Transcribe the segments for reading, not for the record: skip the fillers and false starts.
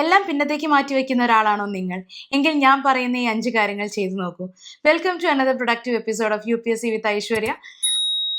എല്ലാം പിന്നത്തേക്ക് മാറ്റി വെക്കുന്ന ഒരാളാണോ നിങ്ങൾ? എങ്കിൽ ഞാൻ പറയുന്ന ഈ 5 കാര്യങ്ങൾ ചെയ്തു നോക്കൂ. Welcome to another productive episode of UPSC with Aishwarya.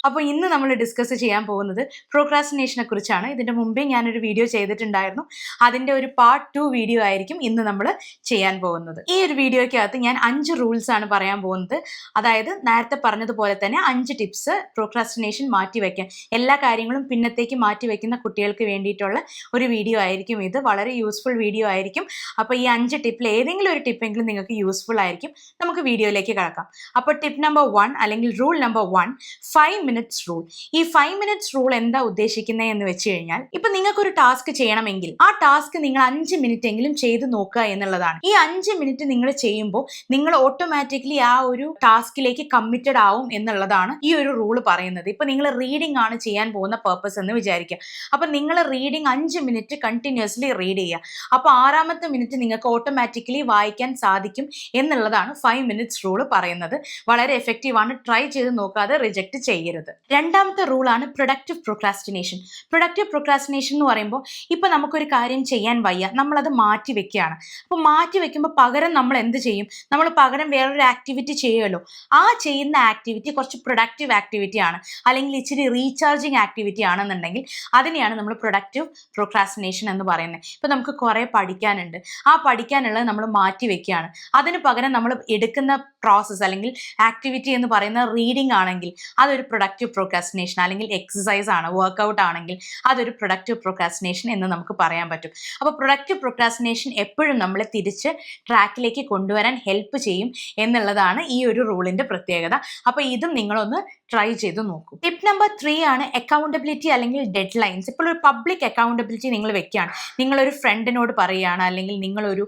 അപ്പോൾ ഇന്ന് നമ്മൾ ഡിസ്കസ് ചെയ്യാൻ പോകുന്നത് പ്രോക്രാസ്റ്റിനേഷനെ കുറിച്ചാണ്. ഇതിന്റെ മുമ്പേ ഞാനൊരു വീഡിയോ ചെയ്തിട്ടുണ്ടായിരുന്നു. അതിന്റെ ഒരു പാർട്ട് 2 വീഡിയോ ആയിരിക്കും ഇന്ന് നമ്മൾ ചെയ്യാൻ പോകുന്നത്. ഈ ഒരു വീഡിയോയ്ക്കകത്ത് ഞാൻ 5 റൂൾസ് ആണ് പറയാൻ പോകുന്നത്. അതായത് നേരത്തെ പറഞ്ഞതുപോലെ തന്നെ 5 ടിപ്സ് പ്രോക്രാസ്റ്റിനേഷൻ മാറ്റി വയ്ക്കാൻ, എല്ലാ കാര്യങ്ങളും പിന്നത്തേക്ക് മാറ്റി വയ്ക്കുന്ന കുട്ടികൾക്ക് വേണ്ടിയിട്ടുള്ള ഒരു വീഡിയോ ആയിരിക്കും ഇത്. വളരെ യൂസ്ഫുൾ വീഡിയോ ആയിരിക്കും. അപ്പോൾ ഈ 5 ടിപ്പിൽ ഏതെങ്കിലും ഒരു ടിപ്പെങ്കിലും നിങ്ങൾക്ക് യൂസ്ഫുൾ ആയിരിക്കും. നമുക്ക് വീഡിയോയിലേക്ക് കടക്കാം. അപ്പോൾ ടിപ്പ് നമ്പർ 1 അല്ലെങ്കിൽ റൂൾ നമ്പർ 1, 5 മിനിറ്റ്സ് റൂൾ. ഈ 5 മിനിറ്റ്സ് റൂൾ എന്താ ഉദ്ദേശിക്കുന്നത് എന്ന് വെച്ച് കഴിഞ്ഞാൽ, ഇപ്പൊ നിങ്ങൾക്ക് ഒരു ടാസ്ക് ചെയ്യണമെങ്കിൽ ആ ടാസ്ക് നിങ്ങൾ 5 മിനിറ്റ് എങ്കിലും ചെയ്ത് നോക്കുക എന്നുള്ളതാണ്. ഈ 5 മിനിറ്റ് നിങ്ങൾ ചെയ്യുമ്പോൾ നിങ്ങൾ ഓട്ടോമാറ്റിക്കലി ആ ഒരു ടാസ്കിലേക്ക് കമ്മിറ്റഡ് ആവും എന്നുള്ളതാണ് ഈ ഒരു റൂൾ പറയുന്നത്. ഇപ്പൊ നിങ്ങൾ റീഡിംഗ് ആണ് ചെയ്യാൻ പോകുന്ന പർപ്പസ് എന്ന് വിചാരിക്കുക. അപ്പൊ നിങ്ങൾ റീഡിംഗ് 5 മിനിറ്റ് കണ്ടിന്യൂസ്ലി റീഡ് ചെയ്യുക. അപ്പൊ 6ാമത്തെ മിനിറ്റ് നിങ്ങൾക്ക് ഓട്ടോമാറ്റിക്കലി വായിക്കാൻ സാധിക്കും എന്നുള്ളതാണ് 5 മിനിറ്റ്സ് റൂൾ പറയുന്നത്. വളരെ എഫക്റ്റീവ് ആണ്. ട്രൈ ചെയ്ത് നോക്കാതെ റിജക്ട് ചെയ്യരുത്. രണ്ടാമത്തെ റൂളാണ് പ്രൊഡക്റ്റീവ് പ്രൊക്രാസ്റ്റിനേഷൻ. പ്രൊഡക്റ്റീവ് പ്രൊക്രാസ്റ്റിനേഷൻ എന്ന് പറയുമ്പോൾ ഇപ്പൊ നമുക്കൊരു കാര്യം ചെയ്യാൻ വയ്യ, നമ്മളത് മാറ്റി വെക്കുകയാണ്. അപ്പോൾ മാറ്റി വെക്കുമ്പോൾ പകരം നമ്മൾ എന്ത് ചെയ്യും? നമ്മൾ പകരം വേറൊരു ആക്ടിവിറ്റി ചെയ്യുമല്ലോ. ആ ചെയ്യുന്ന ആക്ടിവിറ്റി കുറച്ച് പ്രൊഡക്റ്റീവ് ആക്ടിവിറ്റി ആണ്, അല്ലെങ്കിൽ ഇച്ചിരി റീചാർജിങ് ആക്ടിവിറ്റി ആണെന്നുണ്ടെങ്കിൽ അതിനെയാണ് നമ്മൾ പ്രൊഡക്റ്റീവ് പ്രൊക്രാസ്റ്റിനേഷൻ എന്ന് പറയുന്നത്. ഇപ്പൊ നമുക്ക് കുറെ പഠിക്കാനുണ്ട്, ആ പഠിക്കാനുള്ളത് നമ്മൾ മാറ്റി വെക്കുകയാണ്. അതിന് പകരം നമ്മൾ എടുക്കുന്ന പ്രോസസ്സ് അല്ലെങ്കിൽ ആക്ടിവിറ്റി എന്ന് പറയുന്നത് റീഡിംഗ് ആണെങ്കിൽ അതൊരു പ്രൊഡക്റ്റീവ് പ്രൊക്രാസ്റ്റിനേഷൻ, അല്ലെങ്കിൽ എക്സസൈസ് ആണ്, വർക്ക്ഔട്ട് ആണെങ്കിൽ അതൊരു പ്രൊഡക്റ്റീവ് പ്രൊക്രാസ്റ്റിനേഷൻ എന്ന് നമുക്ക് പറയാൻ പറ്റും. അപ്പോൾ പ്രൊഡക്റ്റീവ് പ്രൊക്രാസ്റ്റിനേഷൻ എപ്പോഴും നമ്മളെ തിരിച്ച് ട്രാക്കിലേക്ക് കൊണ്ടുവരാൻ ഹെൽപ്പ് ചെയ്യും എന്നുള്ളതാണ് ഈ ഒരു റൂളിന്റെ പ്രത്യേകത. അപ്പോൾ ഇതും നിങ്ങളൊന്ന് ട്രൈ ചെയ്ത് നോക്കൂ. ടിപ്പ് നമ്പർ 3 ആണ് അക്കൗണ്ടബിലിറ്റി അല്ലെങ്കിൽ ഡെഡ് ലൈൻസ്. ഇപ്പോൾ ഒരു പബ്ലിക് അക്കൗണ്ടബിലിറ്റി നിങ്ങൾ വെക്കുകയാണ്. നിങ്ങളൊരു ഫ്രണ്ടിനോട് പറയുകയാണ്, അല്ലെങ്കിൽ നിങ്ങളൊരു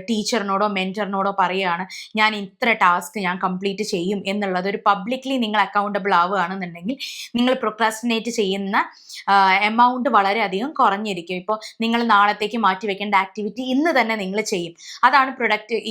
ടീച്ചറിനോടോ മെന്ററിനോടോ പറയുകയാണ്, ഞാൻ ഇത്ര ടാസ്ക് ഞാൻ കംപ്ലീറ്റ് ചെയ്യും എന്നുള്ളത്. ഒരു പബ്ലിക്ലി നിങ്ങൾ അക്കൗണ്ടബിൾ ആവുകയാണെന്നുണ്ടെങ്കിൽ നിങ്ങൾ പ്രൊക്രാസ്റ്റിനേറ്റ് ചെയ്യുന്ന എമൗണ്ട് വളരെയധികം കുറഞ്ഞിരിക്കും. ഇപ്പോൾ നിങ്ങൾ നാളത്തേക്ക് മാറ്റി വെക്കേണ്ട ആക്ടിവിറ്റി ഇന്ന് തന്നെ നിങ്ങൾ ചെയ്യും. അതാണ്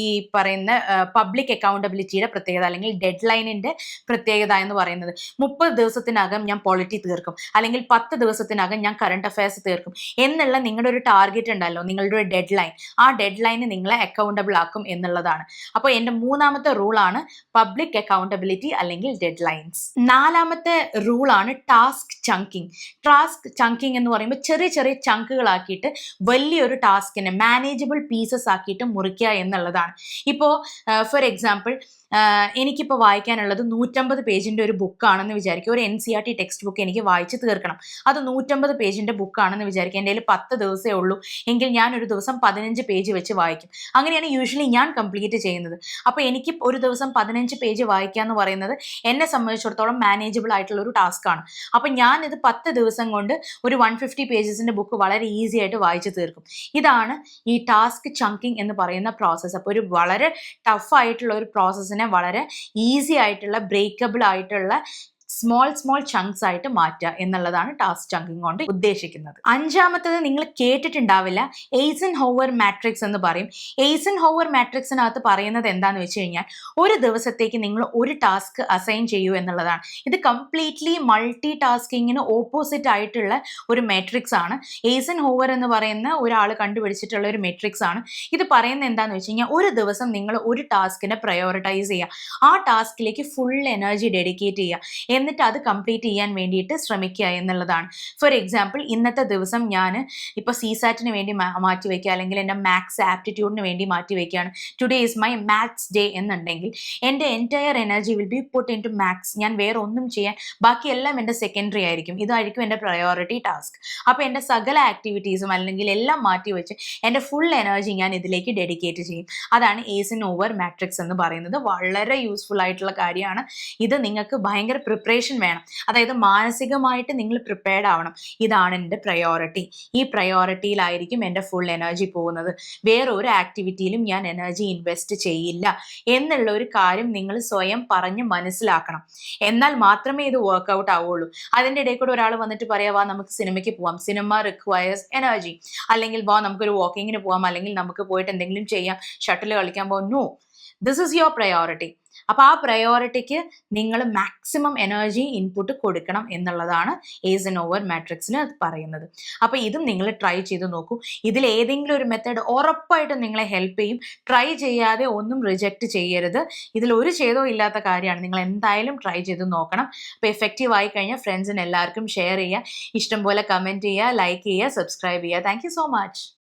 ഈ പറയുന്ന പബ്ലിക് അക്കൗണ്ടബിലിറ്റിയുടെ പ്രത്യേകത, അല്ലെങ്കിൽ ഡെഡ് ലൈനിന്റെ പ്രത്യേകത എന്ന് പറയുന്നത്. 30 ദിവസത്തിനകം ഞാൻ പോളിറ്റി തീർക്കും, അല്ലെങ്കിൽ 10 ദിവസത്തിനകം ഞാൻ കറണ്ട് അഫയേഴ്സ് തീർക്കും എന്നുള്ള നിങ്ങളുടെ ഒരു ടാർഗറ്റ് ഉണ്ടല്ലോ, നിങ്ങളുടെ ഒരു ഡെഡ് ലൈൻ. ആ ഡെഡ് ലൈന് നിങ്ങളെ അക്കൗണ്ടബിൾ ആക്കും എന്നുള്ളതാണ്. അപ്പോൾ എൻ്റെ 3ാമത്തെ റൂളാണ് പബ്ലിക് അക്കൗണ്ടബിലിറ്റി അല്ലെങ്കിൽ ഡെഡ് ലൈൻസ്. 4ാമത്തെ റൂളാണ് ടാസ്ക് ചങ്കിങ്. ടാസ്ക് ചങ്കിങ് എന്ന് പറയുമ്പോൾ ചെറിയ ചെറിയ ചങ്കുകളാക്കിയിട്ട് വലിയൊരു ടാസ്കിനെ മാനേജബിൾ പീസസ് ആക്കിയിട്ട് മുറിക്കുക എന്നുള്ളതാണ്. ഇപ്പോൾ ഫോർ എക്സാമ്പിൾ, എനിക്കിപ്പോൾ വായിക്കാനുള്ളത് 150 പേജിൻ്റെ ഒരു ബുക്കാണെന്ന് വിചാരിക്കുക. ഒരു NCERT ടെക്സ്റ്റ് ബുക്ക് എനിക്ക് വായിച്ച് തീർക്കണം. അത് 150 പേജിൻ്റെ ബുക്കാണെന്ന് വിചാരിക്കുക. എൻ്റെ കയ്യിൽ 10 ദിവസമേ ഉള്ളൂ എങ്കിൽ ഞാൻ ഒരു ദിവസം 15 പേജ് വെച്ച് വായിക്കും. അങ്ങനെയാണ് യൂഷ്വലി ഞാൻ കംപ്ലീറ്റ് ചെയ്യുന്നത്. അപ്പോൾ എനിക്ക് ഒരു ദിവസം 15 പേജ് വായിക്കുക എന്ന് പറയുന്നത് എന്നെ സംബന്ധിച്ചിടത്തോളം മാനേജബിൾ ആയിട്ടുള്ള ഒരു ടാസ്ക്കാണ്. അപ്പോൾ ഞാനിത് 10 ദിവസം കൊണ്ട് ഒരു 150 പേജസിൻ്റെ ബുക്ക് വളരെ ഈസി ആയിട്ട് വായിച്ച് തീർക്കും. ഇതാണ് ഈ ടാസ്ക് ചങ്കിങ് എന്ന് പറയുന്ന പ്രോസസ്സ്. അപ്പോൾ ഒരു വളരെ ടഫ് ആയിട്ടുള്ള ഒരു പ്രോസസ്സിനെ വളരെ ഈസി ആയിട്ടുള്ള ബ്രേക്കബിൾ ആയിട്ടുള്ള സ്മോൾ ചങ്ക്സ് ആയിട്ട് മാറ്റുക എന്നുള്ളതാണ് ടാസ്ക് ചങ്കിങ് കൊണ്ട് ഉദ്ദേശിക്കുന്നത്. 5ാമത്തത് നിങ്ങൾ കേട്ടിട്ടുണ്ടാവില്ല, എയ്സൻഹോവർ മാട്രിക്സ് എന്ന് പറയും. എയ്സൻഹോവർ മാട്രിക്സിനകത്ത് പറയുന്നത് എന്താന്ന് വെച്ച് കഴിഞ്ഞാൽ, ഒരു ദിവസത്തേക്ക് നിങ്ങൾ ഒരു ടാസ്ക് അസൈൻ ചെയ്യൂ എന്നുള്ളതാണ്. ഇത് കംപ്ലീറ്റ്ലി മൾട്ടി ടാസ്കിങ്ങിന് ഓപ്പോസിറ്റ് ആയിട്ടുള്ള ഒരു മെട്രിക്സ് ആണ്. എയ്സൻഹോവർ എന്ന് പറയുന്ന ഒരാൾ കണ്ടുപിടിച്ചിട്ടുള്ള ഒരു മെട്രിക്സ് ആണ്. ഇത് പറയുന്നത് എന്താന്ന് വെച്ച് കഴിഞ്ഞാൽ, ഒരു ദിവസം നിങ്ങൾ ഒരു ടാസ്കിനെ പ്രയോറിറ്റൈസ് ചെയ്യുക, ആ ടാസ്കിലേക്ക് ഫുൾ എനർജി ഡെഡിക്കേറ്റ് ചെയ്യുക, എന്നിട്ട് അത് കംപ്ലീറ്റ് ചെയ്യാൻ വേണ്ടിയിട്ട് ശ്രമിക്കുക എന്നുള്ളതാണ്. ഫോർ എക്സാമ്പിൾ, ഇന്നത്തെ ദിവസം ഞാൻ ഇപ്പോൾ CSATന് വേണ്ടി മാറ്റി വയ്ക്കുക, അല്ലെങ്കിൽ എൻ്റെ മാത്സ് ആപ്റ്റിറ്റ്യൂഡിന് വേണ്ടി മാറ്റി വയ്ക്കുകയാണ്. Today is my maths day എന്നുണ്ടെങ്കിൽ എൻ്റെ entire energy will be put into maths. ഞാൻ വേറെ ഒന്നും ചെയ്യാൻ, ബാക്കിയെല്ലാം എൻ്റെ സെക്കൻഡറി ആയിരിക്കും. ഇതായിരിക്കും എൻ്റെ പ്രയോറിറ്റി ടാസ്ക്. അപ്പോൾ എൻ്റെ സകല ആക്ടിവിറ്റീസും അല്ലെങ്കിൽ എല്ലാം മാറ്റി വെച്ച് എൻ്റെ ഫുൾ എനർജി ഞാൻ ഇതിലേക്ക് ഡെഡിക്കേറ്റ് ചെയ്യും. അതാണ് എയ്സൻഹോവർ മാട്രിക്സ് എന്ന് പറയുന്നത്. വളരെ യൂസ്ഫുൾ ആയിട്ടുള്ള കാര്യമാണ് ഇത്. നിങ്ങൾക്ക് ഭയങ്കര പ്രിപ്പറേഷൻ വേണം, അതായത് മാനസികമായിട്ട് നിങ്ങൾ പ്രിപ്പയർഡ് ആവണം. ഇതാണ് എൻ്റെ പ്രയോറിറ്റി, ഈ പ്രയോറിറ്റിയിലായിരിക്കും എൻ്റെ ഫുൾ എനർജി പോകുന്നത്, വേറെ ഒരു ആക്ടിവിറ്റിയിലും ഞാൻ എനർജി ഇൻവെസ്റ്റ് ചെയ്യില്ല എന്നുള്ള ഒരു കാര്യം നിങ്ങൾ സ്വയം പറഞ്ഞ് മനസ്സിലാക്കണം. എന്നാൽ മാത്രമേ ഇത് വർക്ക്ഔട്ട് ആവുള്ളൂ. അതിൻ്റെ ഇടയിൽ കൂടെ ഒരാൾ വന്നിട്ട് പറയാം, വാ നമുക്ക് സിനിമയ്ക്ക് പോവാം, സിനിമ റിക്വയർസ് എനർജി, അല്ലെങ്കിൽ വാ നമുക്കൊരു വാക്കിങ്ങിന് പോവാം, അല്ലെങ്കിൽ നമുക്ക് പോയിട്ട് എന്തെങ്കിലും ചെയ്യാം, ഷട്ടിൽ കളിക്കാൻ പോകാം. No, this is your priority. അപ്പോൾ ആ പ്രയോറിറ്റിക്ക് നിങ്ങൾ മാക്സിമം എനർജി ഇൻപുട്ട് കൊടുക്കണം എന്നുള്ളതാണ് എയ്സൻഹോവർ മാട്രിക്സിന് പറയുന്നത്. അപ്പോൾ ഇതും നിങ്ങൾ ട്രൈ ചെയ്ത് നോക്കൂ. ഇതിൽ ഏതെങ്കിലും ഒരു മെത്തേഡ് ഉറപ്പായിട്ടും നിങ്ങളെ ഹെൽപ്പ് ചെയ്യും. ട്രൈ ചെയ്യാതെ ഒന്നും റിജക്റ്റ് ചെയ്യരുത്. ഇതിൽ ഒരു ഛേദവും ഇല്ലാത്ത കാര്യമാണ്. നിങ്ങൾ എന്തായാലും ട്രൈ ചെയ്ത് നോക്കണം. അപ്പോൾ എഫക്റ്റീവ് ആയി കഴിഞ്ഞാൽ ഫ്രണ്ട്സിന് എല്ലാവർക്കും ഷെയർ ചെയ്യുക, ഇഷ്ടംപോലെ കമൻറ്റ് ചെയ്യുക, ലൈക്ക് ചെയ്യുക, സബ്സ്ക്രൈബ് ചെയ്യുക. Thank you so much.